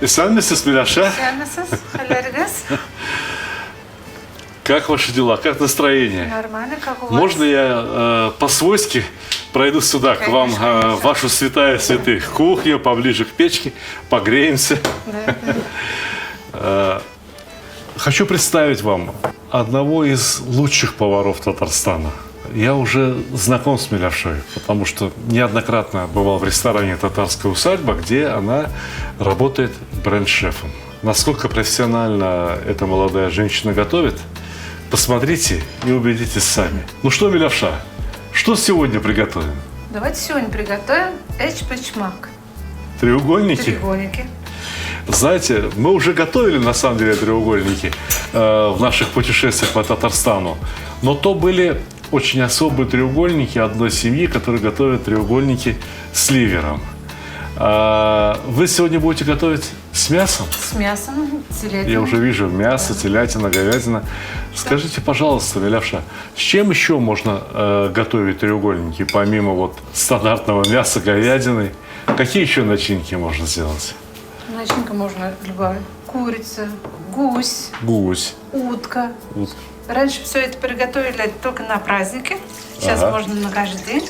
Исәнмесез, Миляша? Исәнмесез, хәлләрегез? Как ваши дела? Как настроение? Нормально, как у вас? Можно я по-свойски пройду сюда, к вам, в вашу святая святых кухню, поближе к печке, погреемся? Да. Хочу представить вам одного из лучших поваров Татарстана. Я уже знаком с Миляшой, потому что неоднократно бывал в ресторане «Татарская усадьба», где она работает бренд-шефом. Насколько профессионально эта молодая женщина готовит, посмотрите и убедитесь сами. Ну что, Миляша, что сегодня приготовим? Давайте сегодня приготовим эчпочмак. Треугольники? Треугольники. Знаете, мы уже готовили на самом деле треугольники в наших путешествиях по Татарстану, но то были очень особые треугольники одной семьи, которые готовят треугольники с ливером. Вы сегодня будете готовить с мясом? С мясом, телятиной. Я уже вижу мясо, телятина, говядина. Скажите, пожалуйста, Миляша, с чем еще можно готовить треугольники, помимо вот стандартного мяса, говядины? Какие еще начинки можно сделать? Начинка можно любая. Курица, гусь, Гусь. утка. Раньше все это приготовили только на праздники. Сейчас можно на каждый день.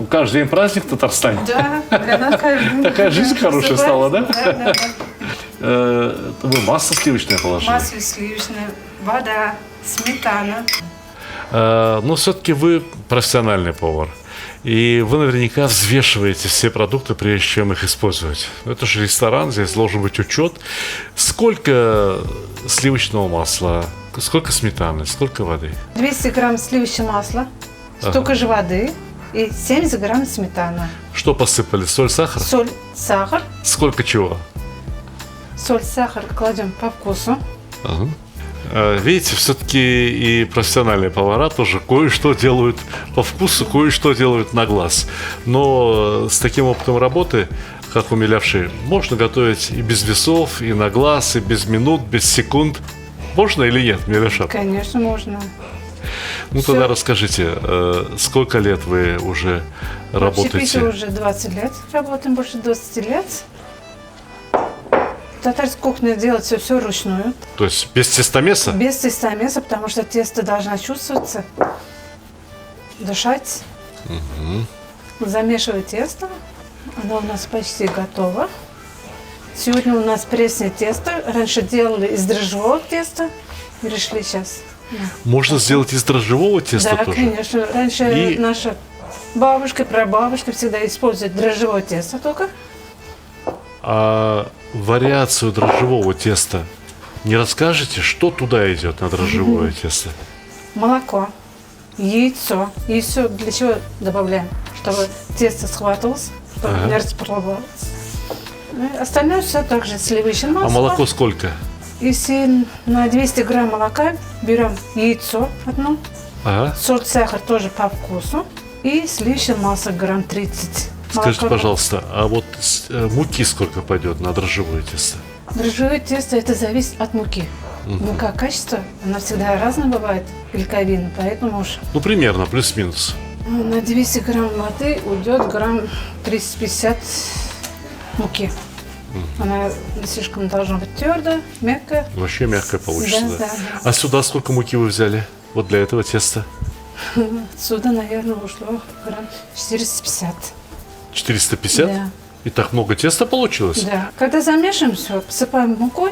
Каждый день праздник в Татарстане? Да, для нас каждый день. Такая жизнь хорошая стала, да? Да. Вы масло сливочное положили? Масло сливочное, вода, сметана. Но все-таки вы профессиональный повар. И вы наверняка взвешиваете все продукты, прежде чем их использовать. Это же ресторан, здесь должен быть учет. Сколько сливочного масла, сколько сметаны, сколько воды? 200 грамм сливочного масла, столько же воды и 70 грамм сметаны. Что посыпали? Соль, сахар? Соль, сахар. Сколько чего? Соль, сахар кладем по вкусу. Ага. Видите, все-таки и профессиональные повара тоже кое-что делают по вкусу, кое-что делают на глаз. Но с таким опытом работы, как у Милявши, можно готовить и без весов, и на глаз, и без минут, без секунд. Можно или нет, Миляша? Конечно, можно. Ну, Всё. тогда расскажите, сколько лет вы уже работаете? В общепите уже 20 лет работаем, больше 20 лет. Татарская кухня делает все вручную. То есть без тестомеса? Без тестомеса, потому что тесто должно чувствоваться, дышать. Замешивать тесто. Оно у нас почти готово. Сегодня у нас пресное тесто. Раньше делали из дрожжевого теста. И решили сейчас. Можно сделать из дрожжевого теста Да, тоже? конечно. Раньше наша бабушка, прабабушка всегда используют дрожжевое тесто только. А вариацию дрожжевого теста не расскажете, что туда идет на дрожжевое тесто? Молоко, яйцо. Яйцо для чего добавляем? Чтобы тесто схватывалось, чтобы не расплавлялось. Остальное все также сливочное масло. А молоко сколько? Если на 200 грамм молока берем яйцо одно, Ага. соль, сахар тоже по вкусу и сливочное масло грамм 30. Скажите, Молоко. пожалуйста, а вот муки сколько пойдет на дрожжевое тесто? Дрожжевое тесто это зависит от муки. Мука качество, она всегда разная бывает, клейковина, поэтому уж Ну, примерно, плюс-минус. на 200 грамм воды уйдет грамм 350 муки. Она слишком должна быть твердая, мягкая. Вообще мягкое получится, Да, да? да. А сюда сколько муки вы взяли? Вот для этого теста? Отсюда, наверное, ушло грамм 450. 450? Да. И так много теста получилось? Да. Когда замешиваем все, посыпаем мукой.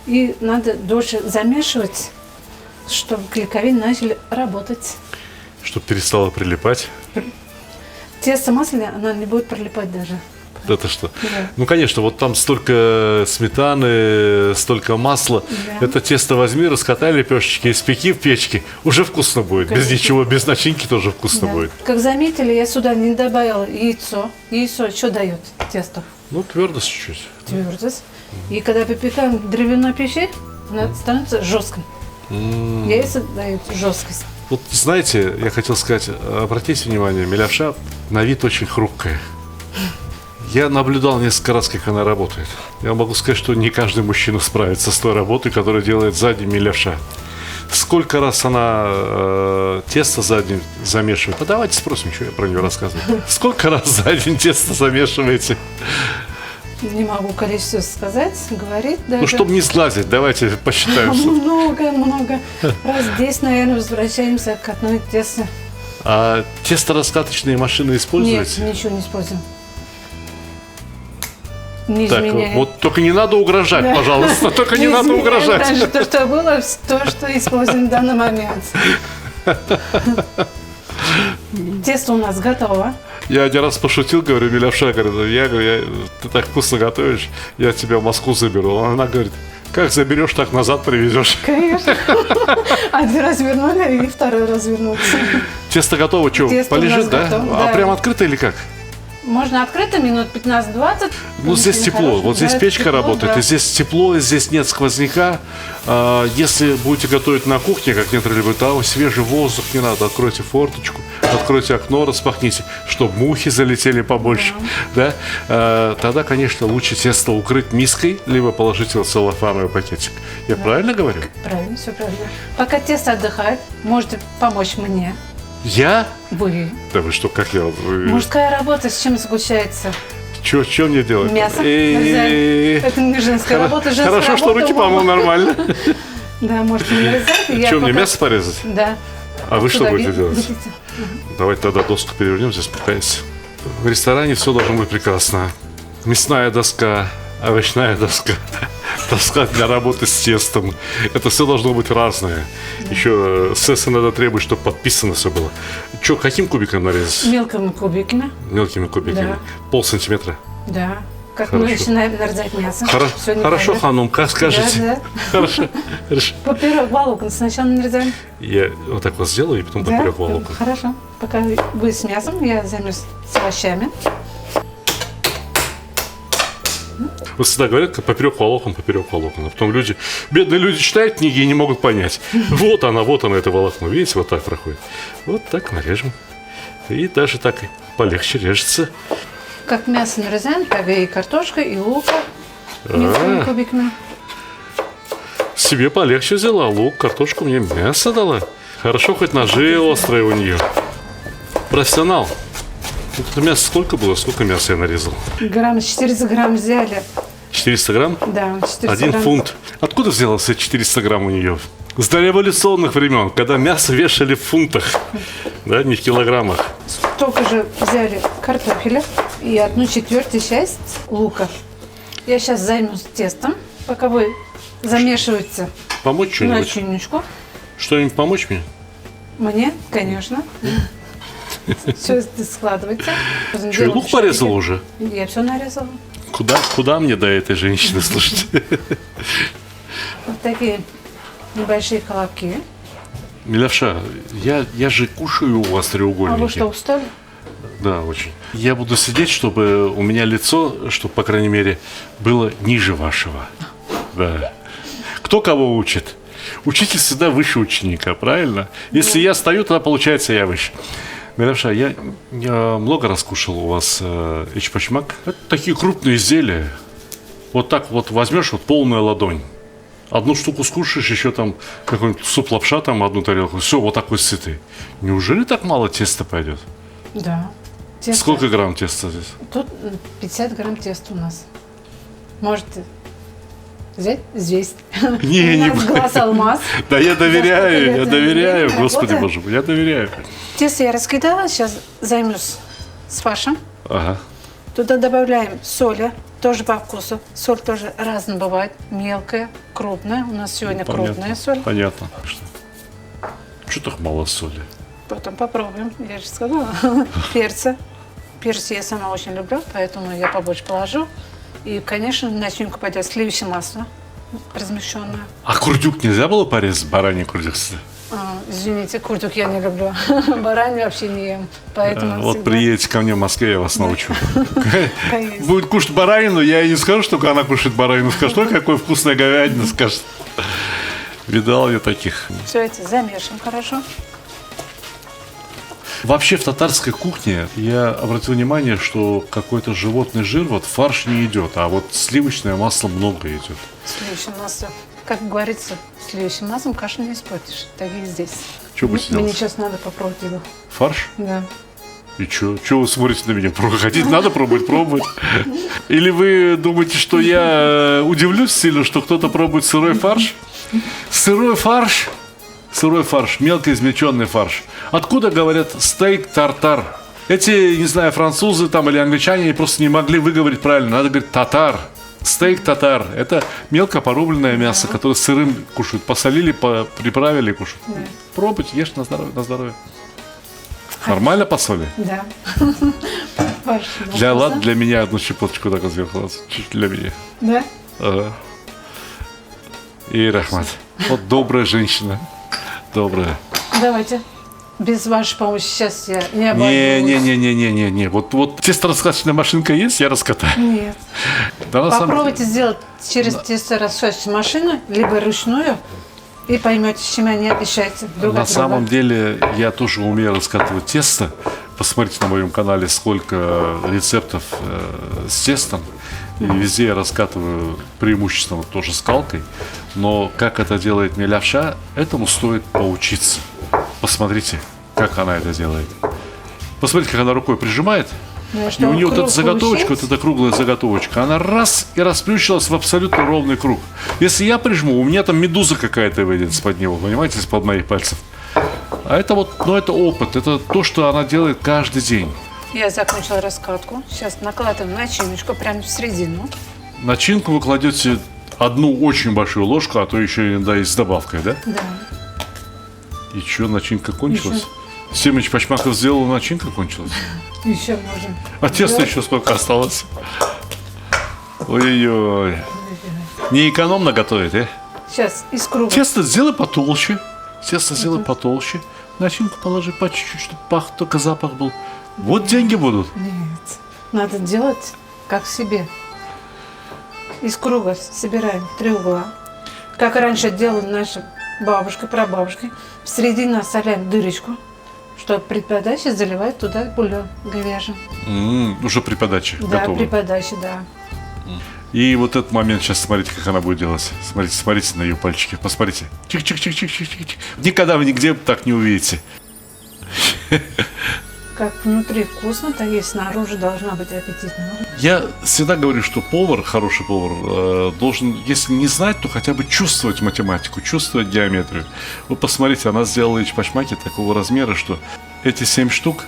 И надо дольше замешивать, чтобы клейковины начали работать. Чтобы перестало прилипать? Тесто масляное, оно не будет прилипать даже. Это что? Да. Ну, конечно, вот там столько сметаны, столько масла. Да. Это тесто возьми, раскатай лепешечки, испеки в печке. Уже вкусно будет. Без Конечно. ничего, без начинки тоже вкусно Да. будет. Как заметили, я сюда не добавила яйцо. Яйцо что дает тесто? Ну, твердость чуть-чуть. Твердость. И когда выпекаем в древяной печи, она становится жесткой. Яйца дают жесткость. Вот знаете, я хотел сказать, обратите внимание, Миляша на вид очень хрупкая. Я наблюдал несколько раз, как она работает. Я могу сказать, что не каждый мужчина справится с той работой, которую делает задними левша. Сколько раз она тесто задним замешивает? А давайте спросим, что я про нее рассказываю. Сколько раз задним тесто замешиваете? Не могу количество сказать, говорит даже. Ну, чтобы не сглазить, давайте посчитаем. Много. Раз 10, наверное, возвращаемся к одной тесто. А тесто-раскаточные машины Нет, используете? ничего не используем. Не Так, изменяем. вот только не надо угрожать, Да. пожалуйста, только не надо изменяем угрожать. даже то, что было, то, что используем в данный момент. Тесто у нас готово. Я один раз пошутил, говорю, Милявша, говорю, ты так вкусно готовишь, я тебя в Москву заберу. Она говорит, как заберешь, так назад привезешь. Конечно. Один раз вернули и второй раз вернуться. Тесто готово, что, Тесто у нас полежит, да? готово, А да. прям открыто или как? Можно открыто минут 15-20. Ну, здесь тепло, Хорошо, вот здесь да, печка тепло, работает, да. и здесь тепло, и здесь нет сквозняка. Если будете готовить на кухне, как некоторые любят, свежий воздух, не надо, откройте форточку, откройте окно, распахните, чтобы мухи залетели побольше, да? Тогда, конечно, лучше тесто укрыть миской, либо положить его в целлофановый пакетик. Я правильно говорю? Правильно, все правильно. Пока тесто отдыхает, можете помочь мне. Я? Вы. Да вы что, как я? Мужская работа с чем заключается? Что мне делать? Мясо нарезать. Это не женская работа, женская Хорошо, что работа, руки мама. помыл нормально. Да, можете нарезать. и я Что, мне пока- мясо порезать? Да. А вы что Туда будете делать? видите? Давайте тогда доску перевернем, здесь покаясь. В ресторане все должно быть прекрасно. Мясная доска, овощная доска, доска для работы с тестом. Это все должно быть разное. Еще СС иногда требует, чтобы подписано все было. Что, каким кубиком нарезать? Мелкими кубиками. Мелкими кубиками? Да. Полсантиметра? Да. Как Хорошо. мы начинаем нарезать мясо. Всё Хорошо, неправильно. ханум, как скажете? Да, Хорошо, хорошо. Поперек волокон сначала нарезаем. Я вот так вот сделаю, и потом Да? поперек волокон. Хорошо. Пока вы с мясом, я займусь с овощами. Вот всегда говорят, как поперек волокон. А потом люди, бедные люди читают книги и не могут понять. Вот она, это волокно. Видите, вот так проходит. Вот так нарежем. И даже так полегче режется. Как мясо нарезаем, так и картошка, и лук мелкими кубиками. Себе полегче взяла. Лук, картошку, мне мясо дала. Хорошо, хоть ножи острые у нее. Профессионал. Вот это мясо сколько было? Сколько мяса я нарезал? 400 грамм взяли. 400 грамм? Да, 400 1 грамм. фунт. Откуда взялось эти 400 грамм у нее? С дореволюционных времен, когда мясо вешали в фунтах, да, не в килограммах. Столько же взяли картофеля и 1/4 часть лука. Я сейчас займусь тестом, пока вы замешиваете Помочь что-нибудь? начиночку. Что-нибудь помочь мне? Мне, конечно. Все складывается. Что, и лук порезала уже? Я все нарезала. Куда мне до этой женщины, слушайте? Вот такие небольшие колобки. Милявша, я же кушаю у вас А треугольники. вы что, устали? Да, очень. Я буду сидеть, чтобы у меня лицо, чтобы, по крайней мере, было ниже вашего. Да. Кто кого учит? Учитель всегда выше ученика, правильно? Если я стою, тогда получается я выше. Милявша, я много раз кушал у вас ичпачмак. Это такие крупные изделия. Вот так вот возьмешь, вот полная ладонь. Одну штуку скушаешь, еще там какой-нибудь суп-лапша, там одну тарелку. Все, вот такой сытый. Неужели так мало теста пойдет? Да. Тесто. Сколько грамм теста здесь? Тут 50 грамм теста у нас. Можете взять здесь. Не, У не нас глаз алмаз. Да я доверяю, сколько я лет доверяю, времени Господи работы? Боже мой, я доверяю. Тесто я раскидала, сейчас займусь с фаршем. Ага. Туда добавляем соли, тоже по вкусу. Соль тоже разная бывает, мелкая, крупная. У нас сегодня крупная соль. Понятно. Что так мало соли? Потом попробуем, я же сказала. Перца. Перец я сама очень люблю, поэтому я побольше положу. И, конечно, в начинку пойдет сливочное масло размещенное. А курдюк нельзя было порезать? Бараний курдюк? Извините, курдюк я не люблю. Баранью вообще не ем. Поэтому Вот всегда- приедете ко мне в Москве, я вас научу. Конечно. Будет кушать баранину, я ей не скажу, что она кушает баранину. Скажу, ой, какой вкусная говядина, скажет. Видал я таких. Все это замешиваем хорошо. Вообще в татарской кухне я обратил внимание, что какой-то животный жир, вот фарш не идет, а вот сливочное масло много идет. Сливочное масло. Как говорится, сливочным маслом кашу не испортишь. Так и здесь. Что будете Мне делать? сейчас надо попробовать его. Фарш? Да. И что? Чего вы смотрите на меня? Хотите, надо пробовать, пробовать. Или вы думаете, что я удивлюсь сильно, что кто-то пробует сырой фарш? Сырой фарш? Сырой фарш, мелко измельченный фарш. Откуда говорят стейк тартар? Эти, не знаю, французы там или англичане они просто не могли выговорить правильно. Надо говорить татар. Стейк татар. Это мелко порубленное мясо, которое сырым кушают. Посолили, приправили и кушают. Да. Пробуйте, ешьте на здоровье, на здоровье. Нормально по соли? Да. Фарш. Для меня одну щепоточку так сверху. Чуть для меня. Да? Ага. И Рахмат. Вот добрая женщина. Добрая. Давайте. Без вашей помощи сейчас я не обойдусь. Не. Вот тесто-раскаточная машинка есть, я раскатаю. Нет. Да, на самом Попробуйте сделать через тесто-раскаточную машину, либо ручную, и поймете, с чем они отличаются друг На от друга. самом деле я тоже умею раскатывать тесто. Посмотрите на моем канале, сколько рецептов с тестом. И везде я раскатываю преимущественно тоже скалкой. Но как это делает Милявша, этому стоит поучиться. Посмотрите, как она это делает. Посмотрите, как она рукой прижимает. Ну, И что, у нее вот круг эта заготовочка, вот получается? эта круглая заготовочка, она раз и расплющилась в абсолютно ровный круг. Если я прижму, у меня там медуза какая-то выйдет из-под него, понимаете, из-под моих пальцев. А это вот, ну это опыт, это то, что она делает каждый день. Я закончила раскатку. Сейчас накладываем начиночку прямо в середину. Начинку вы кладете одну очень большую ложку, а то еще иногда и с добавкой, да? Да. И что, начинка кончилась? Семеч Пачмаков сделал, начинка кончилась. Еще можем. А тесто еще сколько осталось? Ой-ой-ой. Не экономно готовит, Сейчас из круга. Тесто сделай потолще. Тесто сделай потолще. Начинку положи по чуть-чуть, чтобы пах, только запах был. Вот деньги будут. Нет. Надо делать как себе. Из круга собираем 3 угла. Как раньше делала наша бабушка, прабабушка. В середину оставляем дырочку, чтобы при подаче заливать туда бульон говяжий. Уже при подаче Да, готово. при подаче, да. И вот этот момент, сейчас смотрите, как она будет делать. Смотрите на ее пальчики. Посмотрите. Чик-чик-чик-чик-чик-чик. Никогда вы нигде так не увидите. Как внутри вкусно, так и снаружи должна быть аппетитно. Я всегда говорю, что повар, хороший повар, должен, если не знать, то хотя бы чувствовать математику, чувствовать геометрию. Вы посмотрите, она сделала ичпачмаки такого размера, что эти 7 штук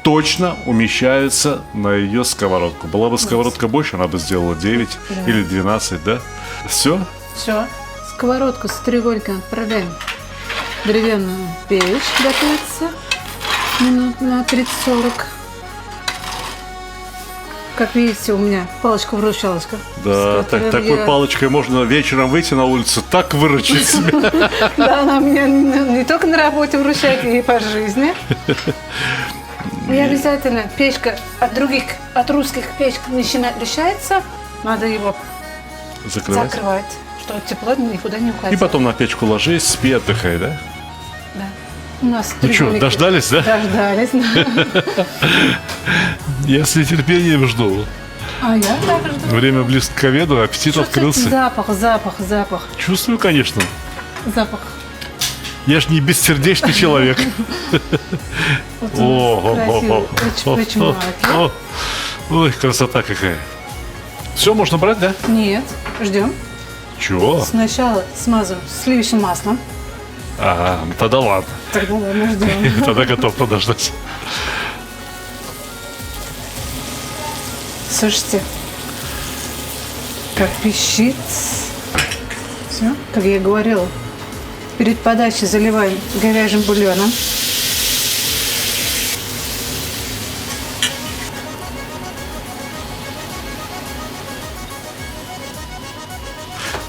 точно умещаются на ее сковородку. Была бы сковородка больше, она бы сделала 9 или 12, да? Все? Все. Сковородку с треугольником отправляем в деревянную печь готовится минут на 30-40. Как видите, у меня палочка-вручалочка. Да, с которой такой я- палочкой можно вечером выйти на улицу, так выручить себя. Да, она меня не только на работе вручает, и по жизни. И обязательно печка от русских печек ничем не отличается. Надо его Закрывать. закрывать, чтобы тепло никуда не уходило. И потом на печку ложись, спи, отдыхай, да? Да. У нас Ну что, треугольники. дождались, да? Дождались. Я с нетерпением жду. А я так жду. Время близко к обеду, аппетит открылся. Запах. Чувствую, конечно. Запах. Я ж не бессердечный человек. Вот у нас красивый пачмаки. Ой, красота какая. Все, можно брать, да? Нет, ждем. Чего? Сначала смазываем сливочным маслом. Ага, тогда ладно. Тогда ладно, ждем. Тогда готов подождать. Слушайте, как пищит. Все, как я и говорила. Перед подачей заливаем говяжьим бульоном.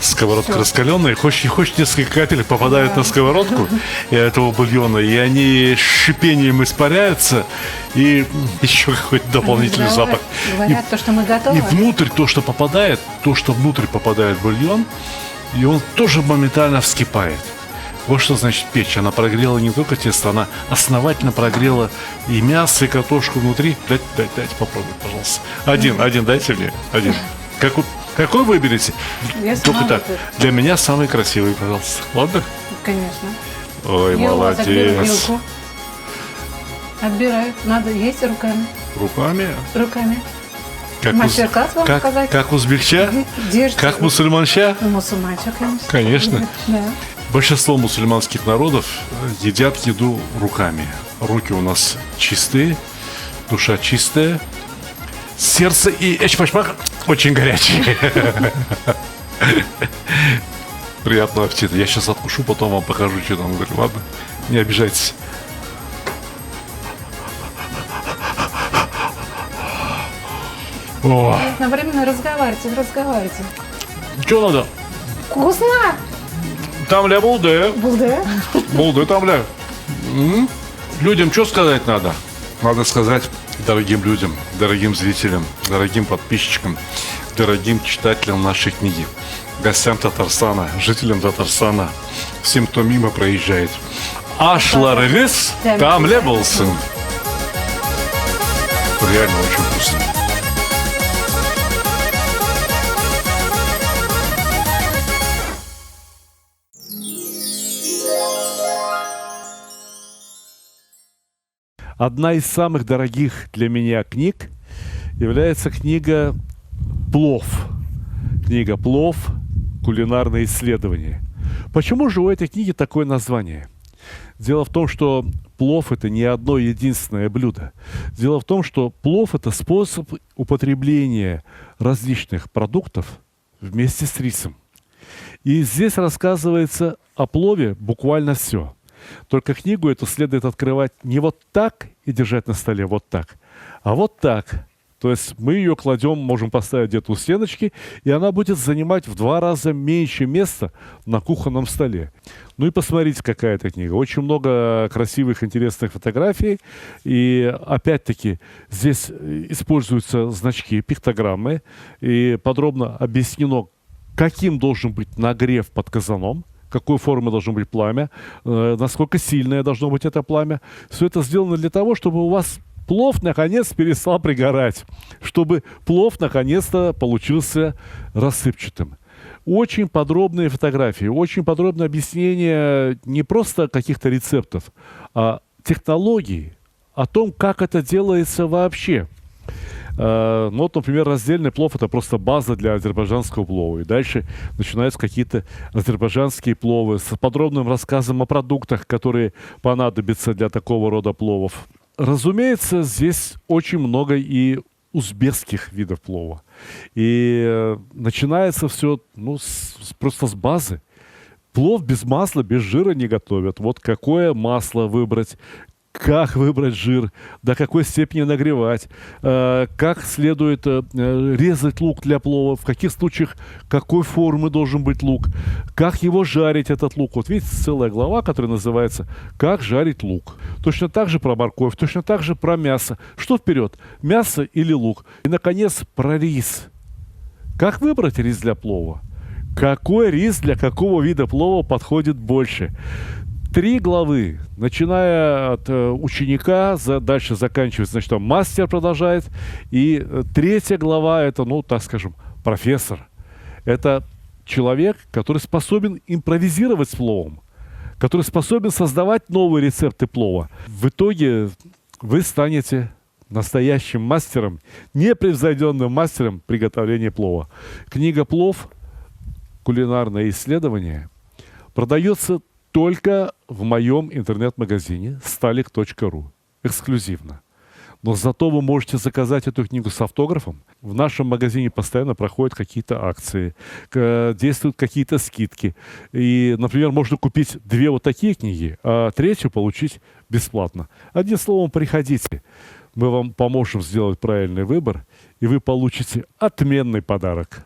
Сковородка Всё. раскаленная, хочешь не хочешь, несколько капель попадают на сковородку и этого бульона, и они с шипением испаряются, и еще какой-то дополнительный запах. Говорят, то, что мы готовы. И внутрь то, что внутрь попадает бульон, и он тоже моментально вскипает. Вот что значит печь. Она прогрела не только тесто, она основательно прогрела и мясо, и картошку внутри. Дайте попробовать, пожалуйста. Один, дайте мне. Один. Какой выберете? Я Только сама так. вот Для меня самый красивый, пожалуйста. Ладно? Конечно. Ой, Я у вас отберу молодец. вилку. Отбираю. Надо есть руками. Руками? Руками. Как Мастер-класс вам показать? как узбекча? Держите. Как мусульманча? Мусульманчик, конечно. Конечно. Да. Большинство мусульманских народов едят еду руками. Руки у нас чистые, душа чистая, сердце и эчпашмак очень горячие. Приятного аппетита. Я сейчас откушу, потом вам покажу, что там говорю. Ладно? Не обижайтесь. О, Одновременно разговаривайте. что надо? Вкусно! Там ля булды. Булде? Булды там ля. Людям что сказать надо? Надо сказать дорогим людям, дорогим зрителям, дорогим подписчикам, дорогим читателям нашей книги, гостям Татарстана, жителям Татарстана, всем, кто мимо проезжает. Ашларыгыз там ля болсын. Реально очень вкусно. Одна из самых дорогих для меня книг является книга «Плов». Книга «Плов. Кулинарные исследования». Почему же у этой книги такое название? Дело в том, что плов – это не одно единственное блюдо. Дело в том, что плов – это способ употребления различных продуктов вместе с рисом. И здесь рассказывается о плове буквально все. Только книгу эту следует открывать не вот так и держать на столе вот так, а вот так. То есть мы ее кладем, можем поставить где-то у стеночки, и она будет занимать в 2 раза меньше места на кухонном столе. Ну и посмотрите, какая это книга. Очень много красивых, интересных фотографий. И опять-таки здесь используются значки, пиктограммы. И подробно объяснено, каким должен быть нагрев под казаном, какой формы должно быть пламя, насколько сильное должно быть это пламя. Все это сделано для того, чтобы у вас плов наконец перестал пригорать, чтобы плов наконец-то получился рассыпчатым. Очень подробные фотографии, очень подробное объяснение не просто каких-то рецептов, а технологий, о том, как это делается вообще. Ну, вот, например, раздельный плов – это просто база для азербайджанского плова. И дальше начинаются какие-то азербайджанские пловы с подробным рассказом о продуктах, которые понадобятся для такого рода пловов. Разумеется, здесь очень много и узбекских видов плова. И начинается все просто с базы. Плов без масла, без жира не готовят. Вот какое масло выбрать, как выбрать жир, до какой степени нагревать, как следует резать лук для плова, в каких случаях какой формы должен быть лук, как его жарить, этот лук. Вот видите, целая глава, которая называется «Как жарить лук». Точно так же про морковь, точно так же про мясо. Что вперед, мясо или лук? И, наконец, про рис. Как выбрать рис для плова? Какой рис для какого вида плова подходит больше? 3 главы, начиная от ученика, дальше заканчивается, значит, там мастер продолжает. И 3 глава – это, так скажем, профессор. Это человек, который способен импровизировать с пловом, который способен создавать новые рецепты плова. В итоге вы станете настоящим мастером, непревзойденным мастером приготовления плова. Книга «Плов. Кулинарное исследование» продается только в моем интернет-магазине stalik.ru. Эксклюзивно. Но зато вы можете заказать эту книгу с автографом. В нашем магазине постоянно проходят какие-то акции, действуют какие-то скидки. И, например, можно купить 2 вот такие книги, а 3 получить бесплатно. Одним словом, приходите. Мы вам поможем сделать правильный выбор, и вы получите отменный подарок.